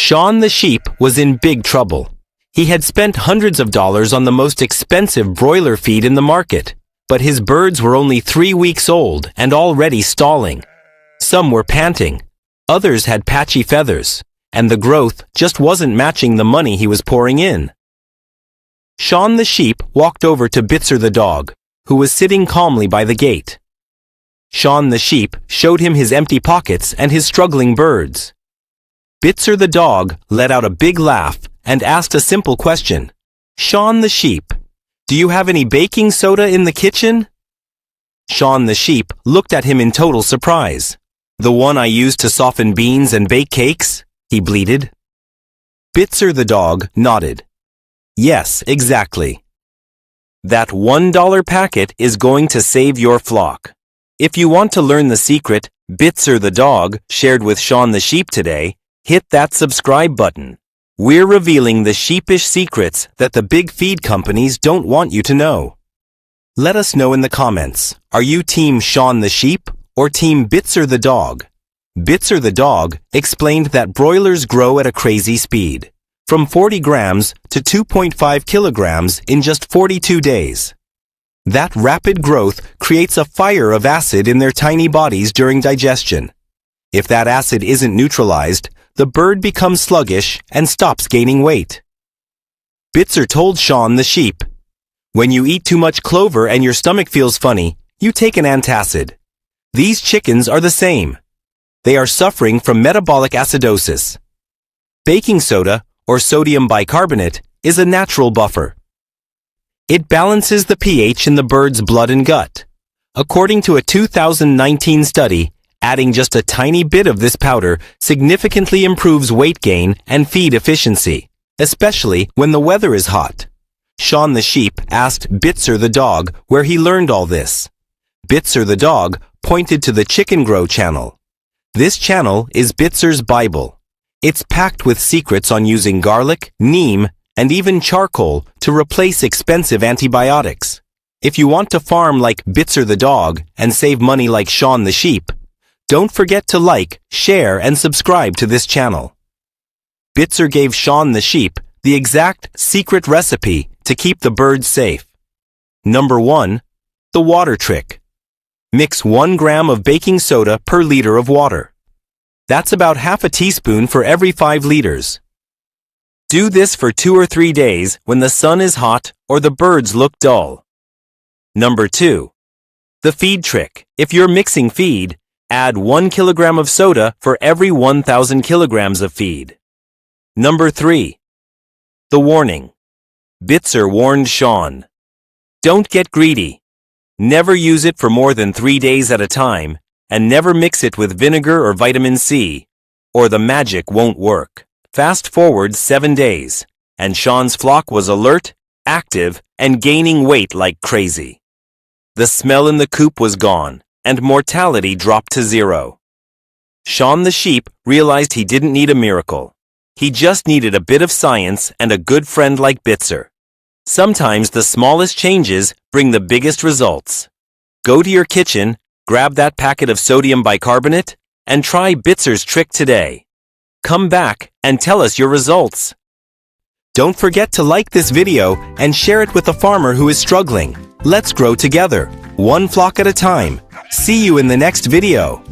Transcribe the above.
Sean the sheep was in big trouble. He had spent hundreds of dollars on the most expensive broiler feed in the market, but his birds were only 3 weeks old and already stalling. Some were panting, others had patchy feathers, and the growth just wasn't matching the money he was pouring in. Sean the sheep walked over to Bitzer the dog, who was sitting calmly by the gate. Sean the sheep showed him his empty pockets and his struggling birds. Bitzer the dog let out a big laugh and asked a simple question. "Sean the sheep, do you have any baking soda in the kitchen?" Sean the sheep looked at him in total surprise. "The one I use to soften beans and bake cakes?" he bleated. Bitzer the dog nodded. "Yes, exactly. That $1 packet is going to save your flock." If you want to learn the secret Bitzer the dog shared with Sean the sheep today, hit that subscribe button. We're revealing the sheepish secrets that the big feed companies don't want you to know. Let us know in the comments, are you Team Sean the sheep or Team Bitzer the dog? Bitzer the dog explained that broilers grow at a crazy speed, from 40 grams to 2.5 kilograms in just 42 days. That rapid growth creates a fire of acid in their tiny bodies during digestion. If that acid isn't neutralized, the bird becomes sluggish and stops gaining weight. Bitzer told Sean the sheep, "When you eat too much clover and your stomach feels funny, you take an antacid. These chickens are the same. They are suffering from metabolic acidosis. Baking soda, or sodium bicarbonate, is a natural buffer. It balances the pH in the bird's blood and gut. According to a 2019 study, adding just a tiny bit of this powder significantly improves weight gain and feed efficiency, especially when the weather is hot." Sean the sheep asked Bitzer the dog where he learned all this. Bitzer the dog pointed to the Chicken Grow channel. This channel is Bitzer's Bible. It's packed with secrets on using garlic, neem, and even charcoal to replace expensive antibiotics. If you want to farm like Bitzer the dog and save money like Sean the sheep, don't forget to like, share, and subscribe to this channel. Bitzer gave Sean the sheep the exact secret recipe to keep the birds safe. Number 1. The water trick. Mix 1 gram of baking soda per liter of water. That's about half a teaspoon for every 5 liters. Do this for 2 or 3 days when the sun is hot or the birds look dull. Number 2. The feed trick. If you're mixing feed, add 1 kilogram of soda for every 1,000 kilograms of feed. Number 3. The warning. Bitzer warned Sean. Don't get greedy. Never use it for more than 3 days at a time, and never mix it with vinegar or vitamin C, or the magic won't work. Fast forward 7 days, and Sean's flock was alert, active, and gaining weight like crazy. The smell in the coop was gone, and mortality dropped to 0. Sean the sheep realized he didn't need a miracle. He just needed a bit of science and a good friend like Bitzer. Sometimes the smallest changes bring the biggest results. Go to your kitchen, grab that packet of sodium bicarbonate, and try Bitzer's trick today. Come back and tell us your results. Don't forget to like this video and share it with a farmer who is struggling. Let's grow together, one flock at a time. See you in the next video.